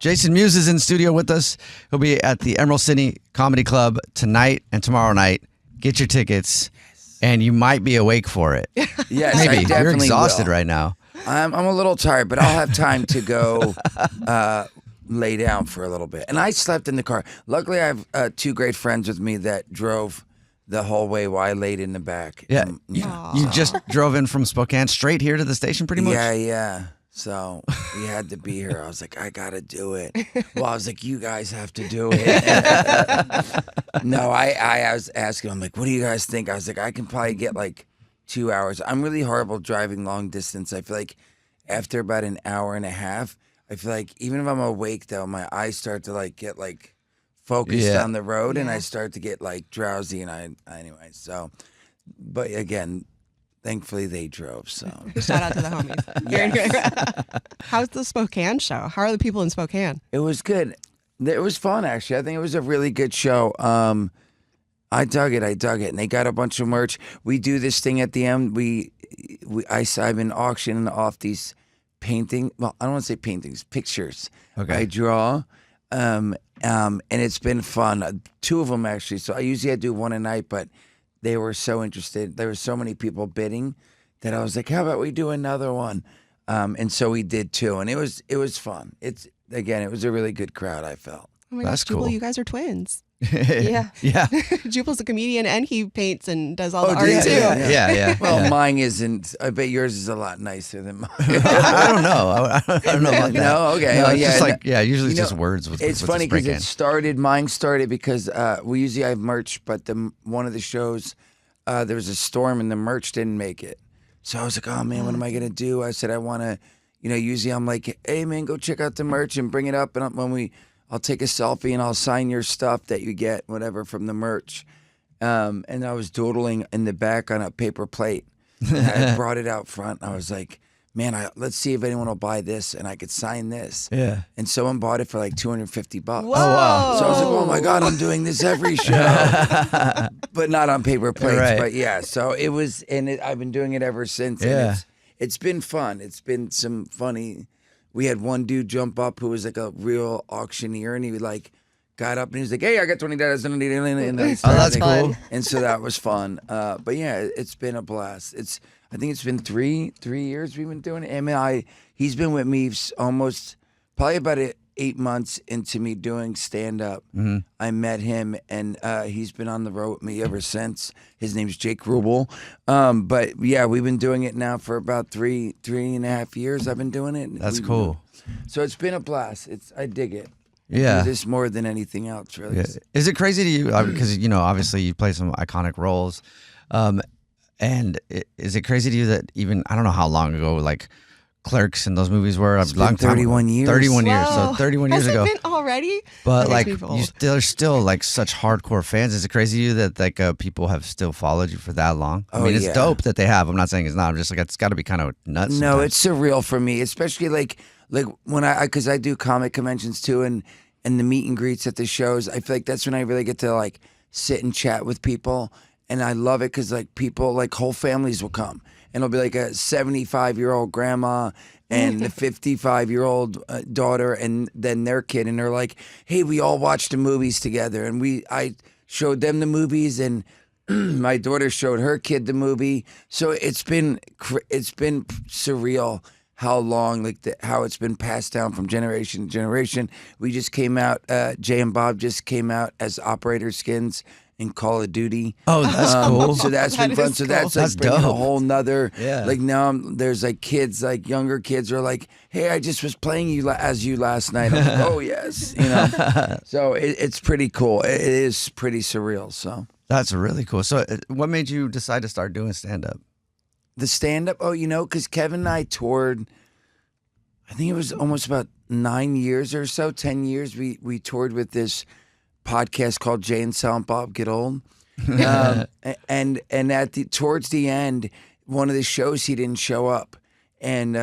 Jason Mewes is in studio with us. He'll be at the Emerald City Comedy Club tonight and tomorrow night. Get your tickets, and you might be awake for it. Yes, Maybe. I definitely You're exhausted will. right now. I'm a little tired, but I'll have time to go lay down for a little bit. And I slept in the car. Luckily, I have two great friends with me that drove the whole way while I laid in the back. Yeah, And, you just drove in from Spokane straight here to the station pretty much? Yeah. So we had to be here. I was like, I got to do it. Well, I was like, you guys have to do it. No, I was asking, I'm like, what do you guys think? I was like, I can probably get like 2 hours. I'm really horrible driving long distance. I feel like after about an hour and a half, I feel like even if I'm awake though, my eyes start to like get like focused on the road and I start to get like drowsy anyway. So, but again, thankfully they drove. So shout out to the homies. How's the Spokane show? How are the people in Spokane? it was good. It was fun actually. I think it was a really good show. I dug it, and they got a bunch of merch. We do this thing at the end. I've been auctioning off these painting. Well, I don't want to say paintings, pictures. Okay. I draw, and it's been fun. Two of them actually. So I usually do one a night, but they were so interested. There were so many people bidding that I was like, how about we do another one? And so we did two, and it was fun. It was a really good crowd. I felt. Oh my That's gosh, Jubal, cool. you guys are twins. Yeah. Jubal's a comedian and he paints and does all the do art you? too. Yeah. Well, mine isn't. I bet yours is a lot nicer than mine. I don't know. I don't know about that. No, okay. No, Oh, it's yeah. just like, usually it's You just know, words with It's with funny the spray because mine started because we usually have merch, but one of the shows, there was a storm and the merch didn't make it. So I was like, oh man, what am I gonna do? I said, I want to, usually I'm like, hey man, go check out the merch and bring it up, and I'll take a selfie and I'll sign your stuff that you get, whatever, from the merch. And I was doodling in the back on a paper plate. And I brought it out front. I was like, man, let's see if anyone will buy this and I could sign this. Yeah. And someone bought it for like $250. Whoa. Oh, wow. So I was like, oh my God, I'm doing this every show. But not on paper plates. Right. But yeah, so it was, I've been doing it ever since. Yeah. And it's been fun. It's been some funny. We had one dude jump up who was like a real auctioneer, and he like got up and he was like, hey, I got $20. And then he started that's like- cool. And so that was fun. But yeah, it's been a blast. I think it's been three years we've been doing it. I mean, he's been with me almost probably about 8 months into me doing stand-up. Mm-hmm. I met him, and he's been on the road with me ever since. His name's Jake Rubel. But yeah, we've been doing it now for about three and a half years. I've been doing it. That's cool. So it's been a blast. I dig it. Yeah. This more than anything else, really. Yeah. Is it crazy to you? Because, obviously you play some iconic roles. And is it crazy to you that even, I don't know how long ago, like Clerks and those movies were? It's been 31 years. 31 years. Whoa. So 31 years Has ago. it been already? But That like, makes me feel you old. there's still like such hardcore fans. Is it crazy to you that like people have still followed you for that long? I mean, it's yeah. dope that they have. I'm not saying it's not. I'm just like, it's got to be kind of nuts. No, sometimes. it's surreal for me, especially like when because I do comic conventions too, and the meet and greets at the shows. I feel like that's when I really get to like sit and chat with people, and I love it because like people, like whole families will come, and it'll be like a 75-year-old grandma and the 55-year-old daughter, and then their kid, and they're like, "Hey, we all watched the movies together," and I showed them the movies, and my daughter showed her kid the movie. So it's been surreal how long, how it's been passed down from generation to generation. We just came out, Jay and Bob just came out as operator skins in Call of Duty. Oh, that's cool. So that's That been fun. is So cool. that's like That's bringing a dope. whole nother, Yeah. like now there's like kids, like younger kids are like, hey, I just was playing you as you last night. I'm like, oh yes, So it's pretty cool. It is pretty surreal. So That's really cool. So what made you decide to start doing stand-up? the stand-up, because Kevin and I toured, I think it was almost about 9 years or so, 10 years. We toured with this podcast called Jay and Silent Bob Get Old. And towards the end, one of the shows he didn't show up. And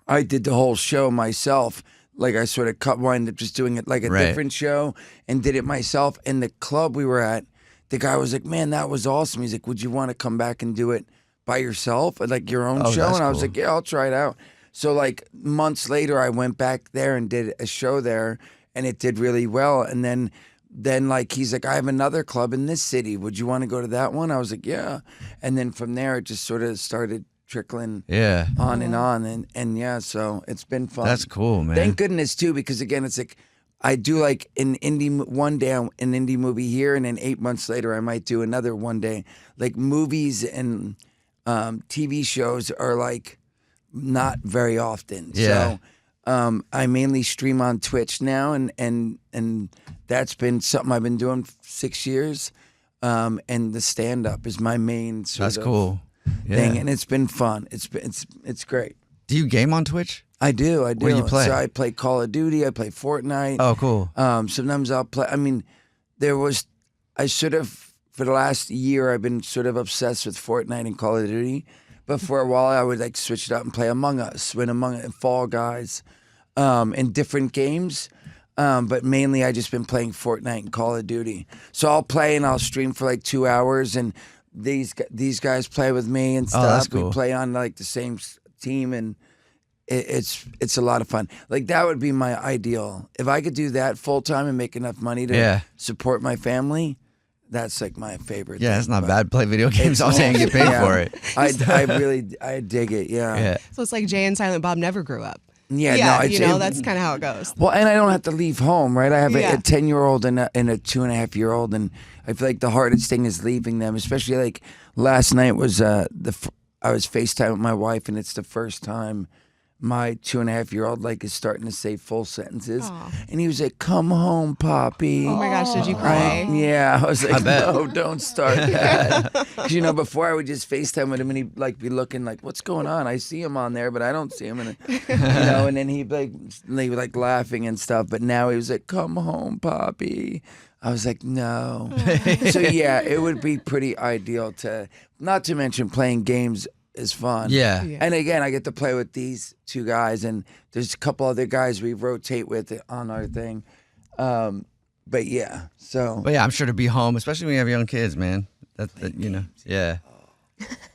I did the whole show myself. Like I sort of wound up just doing it like a Right. different show and did it myself. And the club we were at, the guy was like, man, that was awesome. He's like, would you want to come back and do it by yourself, like your own Oh, show? that's And I was cool. like, yeah, I'll try it out. So like months later, I went back there and did a show there, and it did really well. And then like he's like, I have another club in this city. Would you want to go to that one? I was like, yeah. And then from there, it just sort of started trickling on and on. And yeah, so it's been fun. That's cool, man. Thank goodness too, because again, it's like I do like one day an indie movie here, and then 8 months later I might do another one day. Like movies and TV shows are like not very often. Yeah. So I mainly stream on Twitch now, and that's been something I've been doing 6 years. And the stand-up is my main sort That's of cool. Yeah. thing, and it's been fun. It's great. Do you game on Twitch? I do. What do you play? So I play Call of Duty. I play Fortnite. Oh, cool. Sometimes I'll play. I mean, I sort of, for the last year, I've been sort of obsessed with Fortnite and Call of Duty. But for a while, I would like switch it up and play Among Us, Fall Guys, in different games. But mainly, I just been playing Fortnite and Call of Duty. So I'll play and I'll stream for like 2 hours, and these guys play with me and stuff. That's cool. We play on like the same team, and it's a lot of fun. Like that would be my ideal. If I could do that full time and make enough money to support my family, that's like my favorite. Yeah, thing. it's not bad. Play video games all day and get paid for it. I dig it. Yeah. So it's like Jay and Silent Bob never grew up. Yeah, no, that's kind of how it goes. Well, and I don't have to leave home, right? I have a 10-year-old and a 2.5-year-old, and I feel like the hardest thing is leaving them. Especially like last night was I was FaceTime with my wife, and it's the first time my 2.5-year-old like is starting to say full sentences. Aww. And he was like, "Come home, Poppy." Oh my gosh, did you cry? Yeah, I was like, "No, don't start that." Because before I would just FaceTime with him, and he'd like be looking like, "What's going on?" I see him on there, but I don't see him, and and then he'd like laughing and stuff. But now he was like, "Come home, Poppy." I was like, "No." So yeah, it would be pretty ideal to, not to mention playing games is fun. Yeah. And again, I get to play with these two guys, and there's a couple other guys we rotate with on our thing. But yeah, so. But yeah, I'm sure to be home, especially when you have young kids, man. Yeah.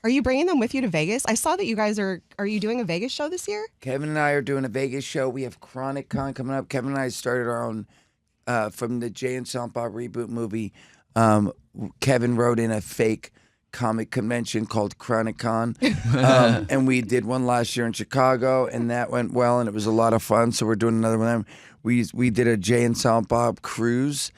Are you bringing them with you to Vegas? I saw that you guys are you doing a Vegas show this year? Kevin and I are doing a Vegas show. We have Chronic Con coming up. Kevin and I started our own, from the Jay and Silent Bob reboot movie. Kevin wrote in a fake comic convention called Chronic Con, and we did one last year in Chicago, and that went well, and it was a lot of fun. So we're doing another one. We did a Jay and Silent Bob cruise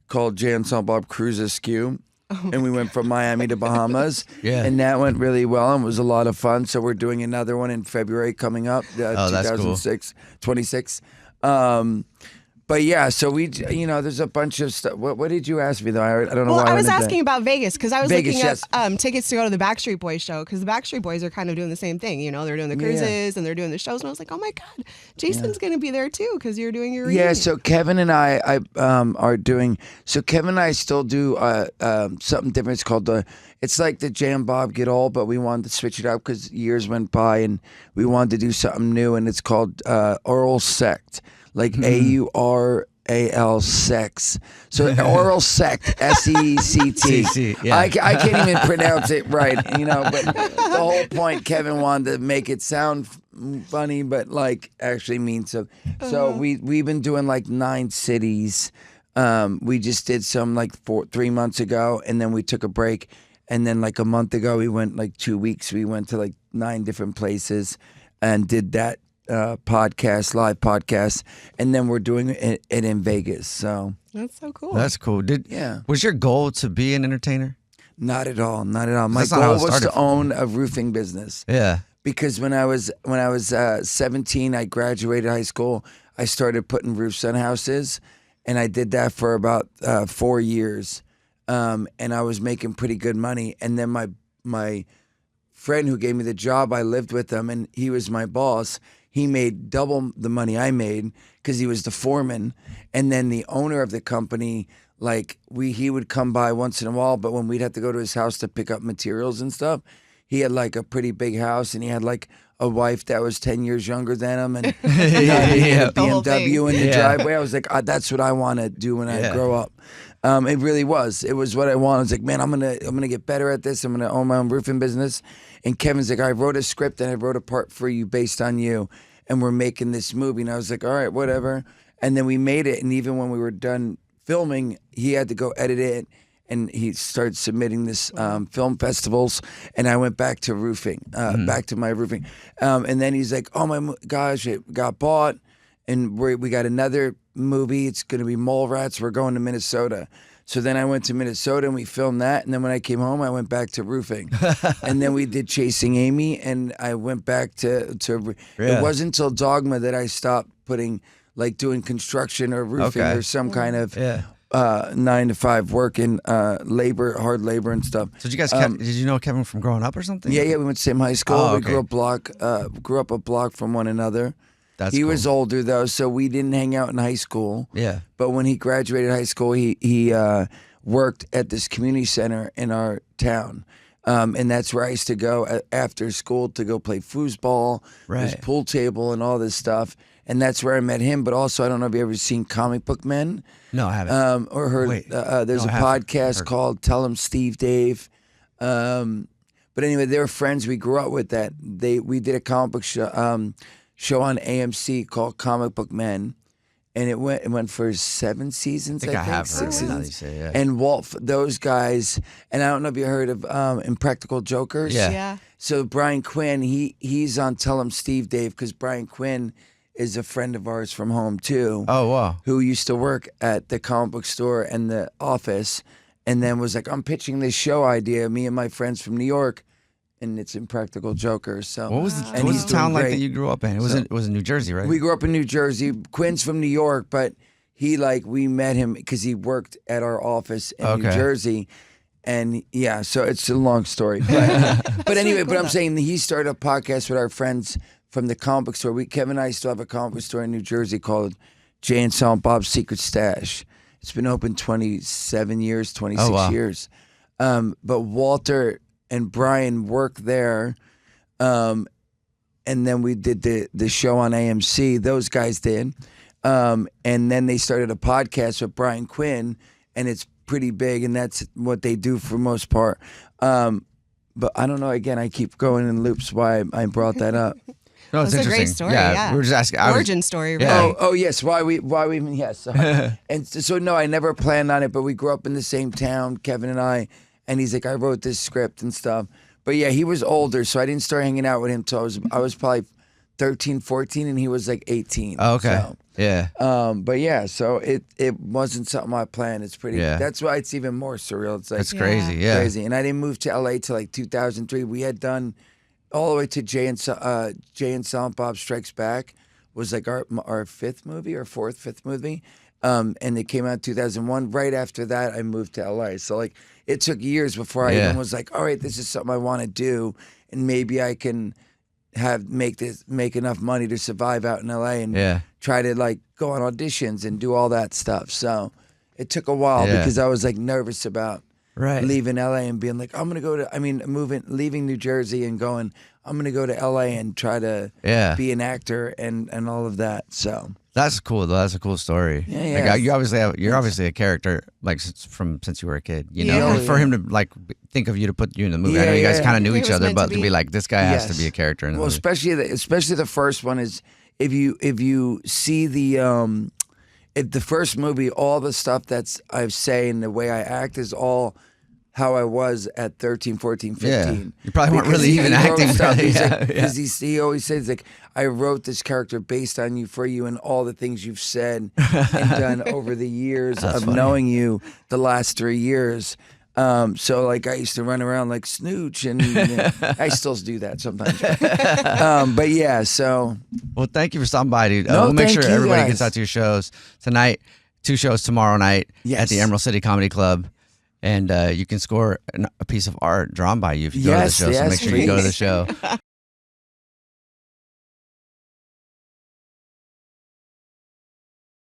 called Jay and Silent Bob Cruise Askew, and we went from Miami to Bahamas, and that went really well and was a lot of fun. So we're doing another one in February coming up, 2006, 26. But yeah, so we, there's a bunch of stuff. What did you ask me though? I don't know why. Well, I was went into asking about Vegas because I was Vegas, looking yes. up tickets to go to the Backstreet Boys show because the Backstreet Boys are kind of doing the same thing. They're doing the cruises and they're doing the shows, and I was like, oh my god, Jason's going to be there too because you're doing your reunion. Yeah, so Kevin and I are doing. So Kevin and I still do something different. It's called it's like the Jay and Bob Get Old, but we wanted to switch it up because years went by and we wanted to do something new, and it's called Oral Sect, like AURAL sex. So oral sect, SECT. Yeah. I can't even pronounce it right, but the whole point, Kevin wanted to make it sound funny, but like actually mean so. So we've been doing like 9 cities. We just did some like 3 months ago, and then we took a break. And then like a month ago, we went like 2 weeks. We went to like 9 different places and did that live podcast, and then we're doing it in Vegas. So that's so cool. That's cool. Was your goal to be an entertainer? Not at all. My goal was to own a roofing business. Yeah. Because when I was 17, I graduated high school. I started putting roofs on houses, and I did that for about 4 years. And I was making pretty good money. And then my friend who gave me the job, I lived with him, and he was my boss. He made double the money I made because he was the foreman. And then the owner of the company, he would come by once in a while, but when we'd have to go to his house to pick up materials and stuff, he had like a pretty big house, and he had like a wife that was 10 years younger than him, and he had a BMW in the driveway. I was like, that's what I want to do when I grow up. It really was. It was what I wanted. I was like, man, I'm gonna get better at this. I'm gonna own my own roofing business. And Kevin's like, I wrote a script and I wrote a part for you based on you, and we're making this movie. And I was like, all right, whatever. And then we made it. And even when we were done filming, he had to go edit it. And he started submitting this film festivals, and I went back to roofing, back to my roofing. And then he's like, "Oh my gosh, it got bought, and we got another movie. It's going to be Mole Rats. We're going to Minnesota." So then I went to Minnesota and we filmed that. And then when I came home, I went back to roofing, and then we did Chasing Amy, and I went back to. It wasn't until Dogma that I stopped doing construction or roofing or some kind of. 9 to 5 working hard labor and stuff. So did you guys did you know Kevin from growing up or something? Yeah, we went to the same high school. Oh, We grew up a block from one another. He was older though, so we didn't hang out in high school. Yeah. But when he graduated high school, he worked at this community center in our town. And that's where I used to go after school to go play foosball, there's pool table and all this stuff. And that's where I met him. But also, I don't know if you ever seen Comic Book Men. No, I haven't. Or heard. There's a podcast called Tell 'Em Steve Dave. But anyway, they were friends. We grew up with that. We did a comic book show on AMC called Comic Book Men. And it went for 7 seasons, I think. have 6 heard seasons. now that you say, yeah. And Walt, those guys, and I don't know if you heard of Impractical Jokers. Yeah. So Brian Quinn, he's on Tell 'Em Steve Dave, because Brian Quinn is a friend of ours from home too. Oh, wow. Who used to work at the comic book store and the office, and then was like, I'm pitching this show idea, me and my friends from New York, and it's Impractical Jokers. So What was the town like that you grew up in? It was in New Jersey, right? We grew up in New Jersey. Quinn's from New York, but we met him because he worked at our office in New Jersey. And yeah, so it's a long story. But anyway, but I'm saying he started a podcast with our friends from the comic book store. Kevin and I still have a comic book store in New Jersey called Jay and Silent Bob's Secret Stash. It's been open 27 years, 26 years. But Walter and Brian worked there. And then we did the show on AMC. Those guys did. And then they started a podcast with Brian Quinn, and it's pretty big, and that's what they do for the most part. But I don't know, again, I keep going in loops why I brought that up. No, it's That's a interesting. great story. Yeah, we were just asking. Origin story, really. Yeah. Oh yes, why we even yes. And so no, I never planned on it, but we grew up in the same town, Kevin and I, and he's like, I wrote this script and stuff. But yeah, he was older, so I didn't start hanging out with him till I was probably 13, 14, and he was like 18. Oh, okay. So, yeah. But yeah, so it wasn't something I planned. It's pretty. Yeah. That's why it's even more surreal. It's like That's crazy. Yeah. crazy. And I didn't move to LA till like 2003. We had done all the way to Jay and Silent Bob Strikes Back was like our 5th movie or 5th movie. And it came out in 2001. Right after that, I moved to LA. So like it took years before I even was like, all right, this is something I want to do, and maybe I can make enough money to survive out in LA and try to like go on auditions and do all that stuff. So it took a while because I was like nervous about leaving LA and being like, leaving New Jersey and going, I'm gonna go to LA and try to be an actor and all of that. So that's cool though. That's a cool story. Yeah. Like, you're obviously a character like since you were a kid. You know, Yeah. for him to like think of you to put you in the movie. I know you guys kind of knew It each was other, meant but to to be. be like, this guy has to be a character in the movie. especially the first one is if you see the first movie, all the stuff that's I say and the way I act is all how I was at 13, 14, 15. Yeah. You probably weren't Because really even acting. Because he always says, like, I wrote this character based on you, for you, and all the things you've said and done over the years of knowing you the last 3 years. So, like, I used to run around like Snooch, and I still do that sometimes. But yeah, so. Well, thank you for stopping by, dude. No, we'll make thank sure you, everybody guys. gets out to your shows tonight. 2 shows tomorrow night at the Emerald City Comedy Club. And you can score a piece of art drawn by you if you go to the show. So make sure you go to the show.